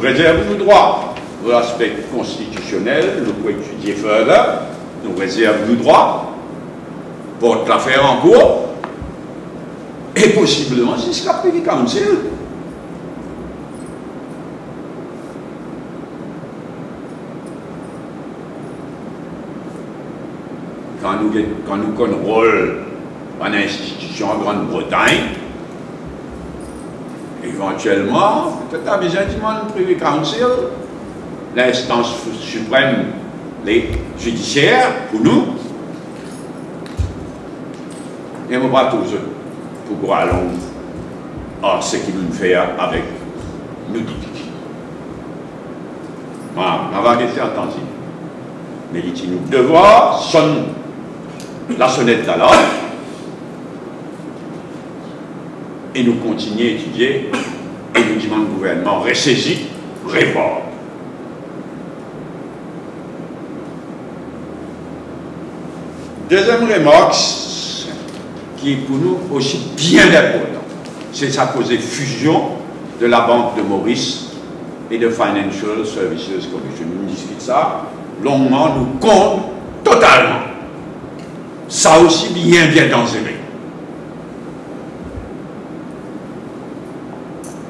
Réserve nous droit de l'aspect constitutionnel, nous pouvons étudier further, nous réserve nous droit, porte l'affaire en cours, et possiblement jusqu'à Privy Council. Quand nous connaissons le rôle en institution en Grande-Bretagne, éventuellement, peut-être à besoin du monde Privy Council, l'instance suprême les judiciaires, pour nous, et on va tous pour allons à ce qu'il nous fait avec nous dit. Voilà, on va rester attentif. Mais il nous devoir sonne la sonnette d'alarme et nous continuer à étudier et nous demandons au gouvernement ressaisi, réforme. Deuxième remarque, qui est pour nous aussi bien important, c'est sa cause de fusion de la Banque de Maurice et de Financial Services Commission. Nous discutons ça longuement, nous comptons totalement. Ça aussi bien dangereux.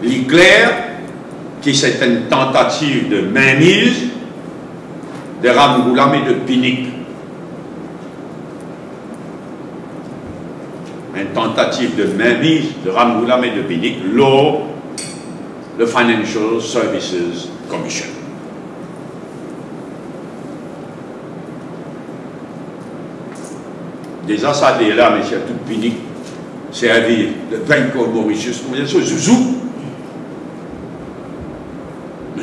Il est clair que c'est une tentative de mainmise de Ramgoolam et de Pinnick. Une tentative de mainmise de Ramgoolam et de Pinnick lors de Financial Services Commission. Déjà, ça est là, mais c'est tout Pinnick, servi de Bank of Mauritius, comme ça, Zouzou.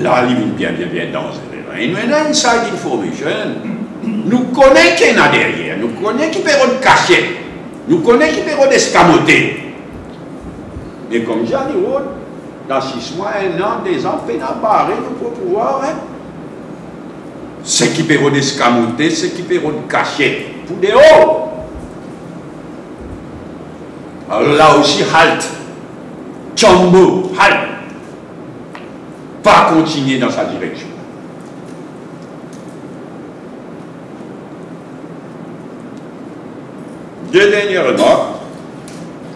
Là, il est bien dangereux. Et nous avons inside information. Nous connaissons qu'il y en a derrière. Nous connaissons qu'il y a des cachets. Nous connaissons qu'il y a des escamotés. Mais comme j'ai dit, dans 6 mois, 1 an, 2 ans, peine à barrer pour pouvoir. C'est qui peut des escamotés, c'est qui peut des cachets. Pour des hauts. Alors là aussi, halte. Tchambo, halte. Pas continuer dans sa direction. Deux dernières remarques,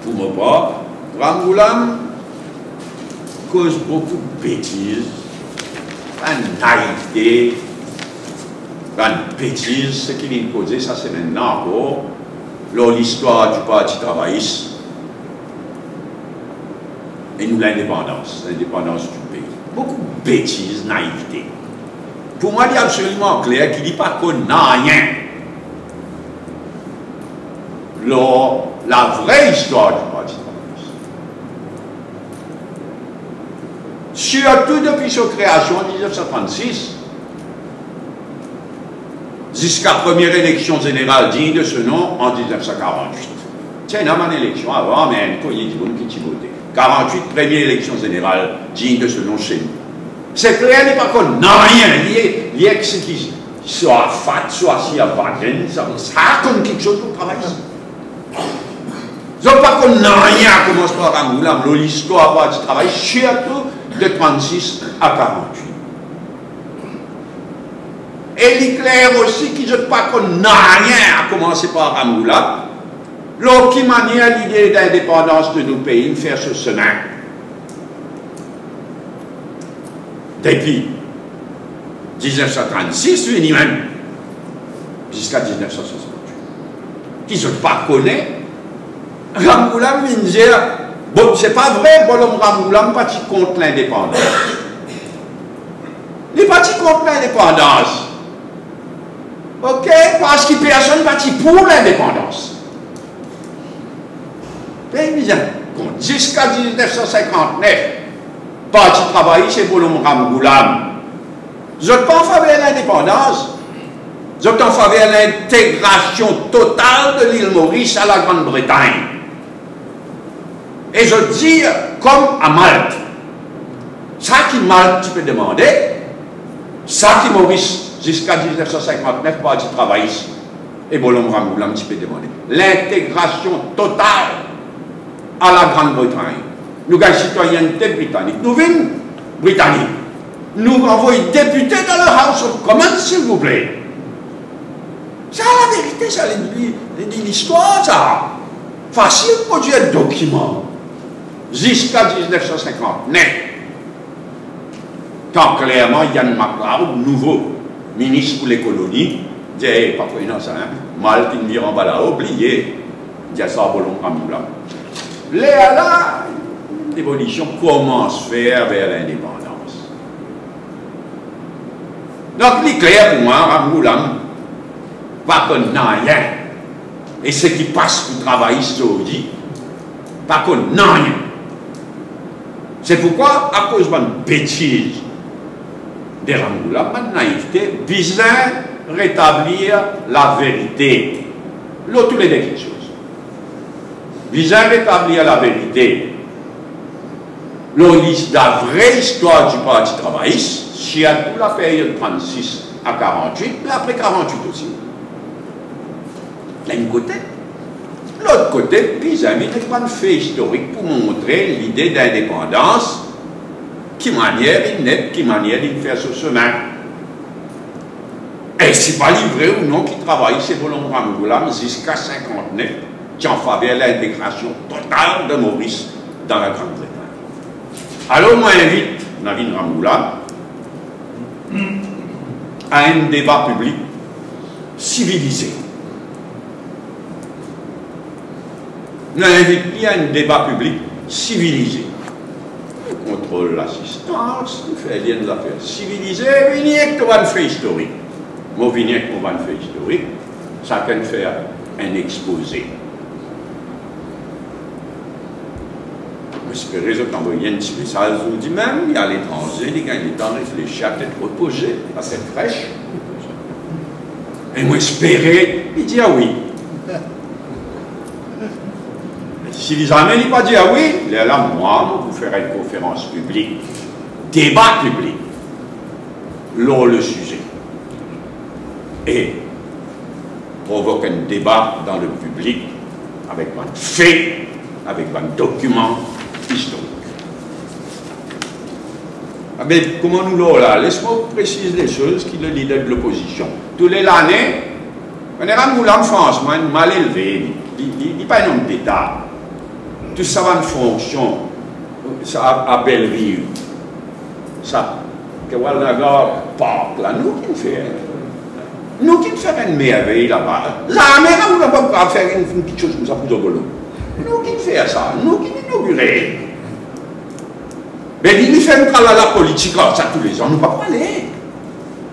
pour ma part. Ramgoolam cause beaucoup de bêtises, de naïveté, de bêtises. Ce qu'il a causé, ça c'est maintenant encore, lors de l'histoire du Parti travailliste et nous l'indépendance du pays. Beaucoup de bêtises, naïveté. Pour moi, il est absolument clair qu'il ne dit pas qu'on n'a rien. La vraie histoire du Parti travailliste, surtout depuis sa création en 1936, jusqu'à la première élection générale digne de ce nom en 1948. C'est une élection avant, mais il y a des gens qui ont voté. 48, première élection générale digne de ce nom chez nous. C'est clair, il n'est pas qu'on n'a rien. Il y a ce qui soit fat, soit si à Wagen, ça comme quelque chose pour travailler. Je ne veux pas qu'on n'a rien à commencer par Ramgoolam, l'histoire du travail, surtout de 36 à 48. Et il est clair aussi qu'il ne veut pas qu'on n'a rien à commencer par Ramgoolam, l'autre qui manière l'idée d'indépendance de nos pays, de faire ce chemin. Depuis 1936, lui même, jusqu'à 1968. Qui ne pas connaît, Ramgoolam vient dire, bon, c'est pas vrai, Ramgoolam n'est pas contre l'indépendance. Il n'est pas contre l'indépendance. Ok? Parce que personne n'est pas pour l'indépendance. Bien évidemment, jusqu'à 1959, Parti travailliste, c'est pour Ramgoolam. Je ne suis pas en faveur de l'indépendance. Je suis en faveur de l'intégration totale de l'île Maurice à la Grande-Bretagne. Et je dis, comme à Malte, ça qui Malte, tu peux demander, ça qui Maurice, jusqu'à 1959, Parti travailliste, et Bolom Ramgoolam, tu peux demander. L'intégration totale à la Grande-Bretagne. Nous avons une citoyenneté britannique. Nous venons britanniques. nous envoyer députés dans le House of Commons, s'il vous plaît. Ça, la vérité, ça dit l'histoire, ça. Facile de produire un document. Jusqu'à 1959. Quand clairement, Yann MacLeod, nouveau ministre pour les colonies, dit, pas quoi, non, ça, mal qui me dit en bas là, oublié. Dit ça, bolon, là. Là, l'évolution commence à faire vers l'indépendance. Donc, il est clair pour moi, Ramgoulam, pas qu'on n'a rien. Et ce qui passe pour travailler saoudi, pas qu'on n'a rien. C'est pourquoi, à cause d'une bêtise de Ramgoulam, ma naïveté, visait à rétablir la vérité. L'autre, les deux choses. Visait à rétablir la vérité. La vraie histoire du Parti travailliste, c'est à toute la période 36 à 48, mais après 48 aussi. D'un côté. L'autre côté, puis amis, n'est pas un fait historique pour montrer l'idée d'indépendance, qui manière il naît, qui manière il fait ce chemin. Et c'est pas livré ou non qui travaille, c'est Volon Ramgoulam jusqu'à 59, qui en faveur de l'intégration totale de Maurice dans la Grande-Bretagne. Alors, moi, j'invite Navin Ramgoulam à un débat public civilisé. Nous invitons à un débat public civilisé. On contrôle l'assistance, on fait des affaires civilisées, il n'y a que un fait historique. Moi, il n'y a que un fait historique, ça peut faire un exposé. J'espère que vous envoyez un petit message, vous dites même, il y a l'étranger, il y a le temps de réfléchir à être reposé, à cette fraîche. Et moi, espérer, il dit ah oui. Si les amis n'ont pas dit ah oui, là, moi, vous ferez une conférence publique, débat public, sur le sujet. Et provoque un débat dans le public avec un fait, avec un document historique. Ah ben, comment nous l'avons là? Laisse-moi préciser les choses qui le leader de l'opposition. Tous les années, on est Ramgoulam en France, mal élevé, il n'est pas un homme d'État. Tout ça va en fonction, ça à Belleville, ça, que Walnagar parle là, nous qui fait. Nous qui faisons une merveille là-bas. Jamais on ne va pas faire une petite chose comme ça pour Dogolo. Nous qui faisons ça, nous qui inaugurons. Mais il fait un travail la politique comme ça tous les ans, nous ne pouvons pas aller.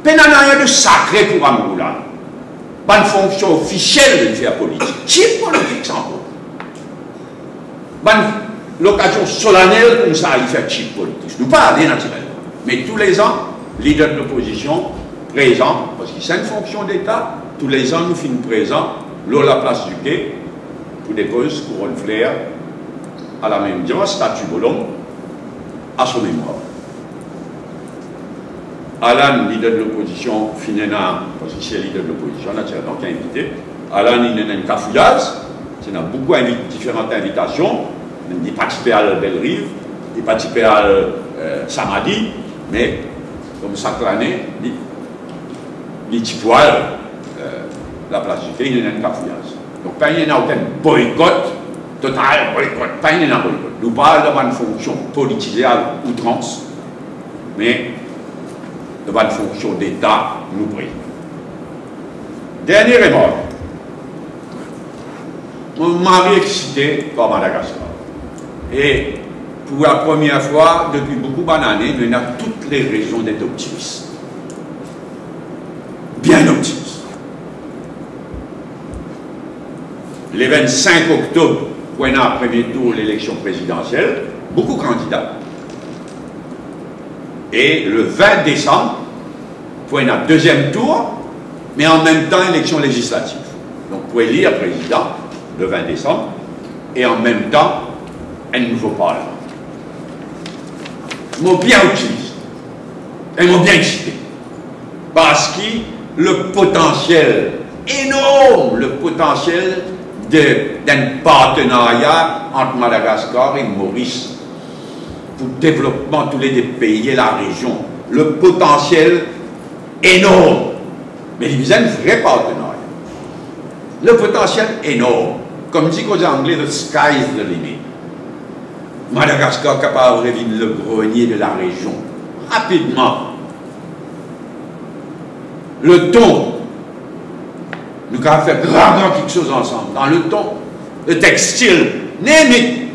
Mais il n'y a rien de sacré pour Ramgoulam. Pas une fonction officielle de faire politique. Type politique sans doute. L'occasion solennelle comme ça, il fait type politique. Nous ne pouvons pas aller naturellement. Mais tous les ans, leader de l'opposition, présent, parce que c'est une fonction d'État, tous les ans nous finissons présents, là la place du quai, pour déposer couronne flair à la même dire, statue Bolon, à son mémoire. Alan, leader de l'opposition, finira, parce que c'est leader de l'opposition, naturellement, qui a invité. Alan, il y a une cafouillage, il y a beaucoup de différentes invitations, il participé à Belle-Rive, il participé à Samadi, mais comme chaque année, les petits poils, la place du quai, il y a un cafouillage. Donc, il n'y a aucun boycott, total boycott, pas il y a un boycott. Nous parlons d'une fonction politisée à outrance, mais de une fonction d'État, nous prenons. Dernier mort. Mon mari est excité par Madagascar. Et pour la première fois, depuis beaucoup d'années, nous avons toutes les raisons d'être optimistes. Bien optimistes. Le 25 octobre, pour un premier tour de l'élection présidentielle, beaucoup de candidats. Et le 20 décembre, pour un deuxième tour, mais en même temps élection législative. Donc, pour élire président le 20 décembre, et en même temps, un nouveau parlement. Ils m'ont bien optimiste. Ils m'ont bien excité. Parce que le potentiel énorme, le potentiel d'un partenariat entre Madagascar et Maurice pour le développement de tous les pays et la région le potentiel énorme. Mais il y a un vrai partenariat. Le potentiel énorme. Comme dit aux Anglais, the sky is the limit. Madagascar est capable de devenir le grenier de la région. Rapidement. Le thon. Nous avons fait grand quelque chose ensemble. Dans le thon, le textile, name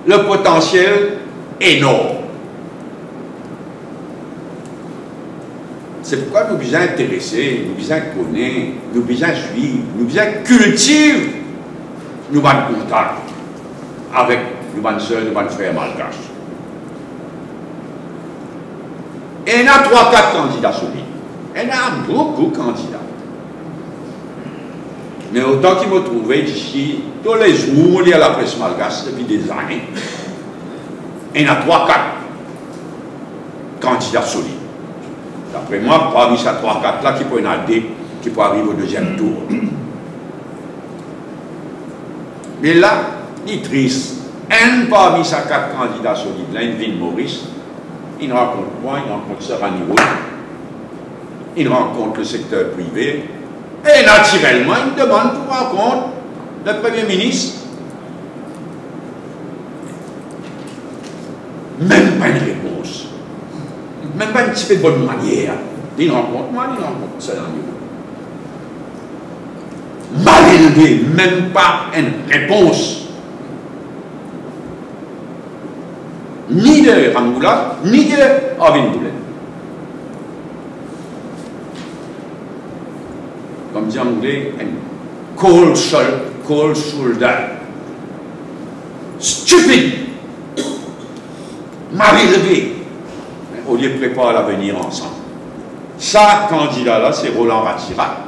le potentiel énorme. C'est pourquoi nous besoin intéresser, nous besoin connaître, nous besoin suivre, nous besoin cultiver, nous avons contact avec nous avons soeurs, nous avons frères malgaches. Et il y a 3-4 candidats solides. Il y a beaucoup de candidats. Mais autant qu'ils m'ont trouvé ici, tous les jours, il y a la presse malgache depuis des années. Il y a 3-4 candidats solides. D'après moi, parmi ces 3-4 là, qui peuvent aller, qui peuvent arriver au deuxième tour. Mais là, il est triste. Un parmi ces 4 candidats solides, là, il vient de Maurice, il rencontre moi, il rencontre Serrani Roux, il rencontre le secteur privé, et naturellement, il demande pour rencontre le Premier ministre. Même pas une réponse. Même pas un petit peu de bonne manière. Il rencontre moi, il rencontre Serrani Roux. Mal élevé, même pas une réponse. Ni de Rangoula, ni de Arvin Boulen. Comme dit en anglais, un cold shoulder. Stupide. Mal élevé. Au lieu de préparer l'avenir ensemble. Ça, candidat-là, c'est Roland Ratirac,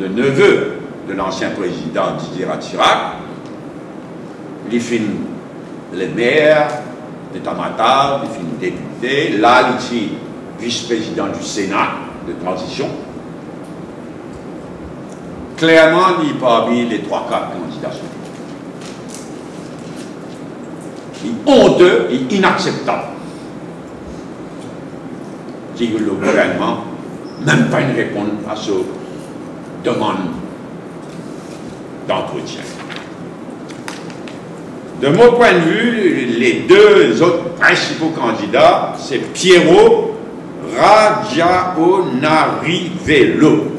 le neveu de l'ancien président Didier Ratirac. Il finit le maire d'État-Matar, il finit député, là, il est vice-président du Sénat de transition. Clairement, il est parmi les 3-4 candidats. Il est honteux et inacceptable. Dit que le gouvernement même pas une réponse à ce demande d'entretien. De mon point de vue, les deux autres principaux candidats, c'est Piero Radjaonarivelo.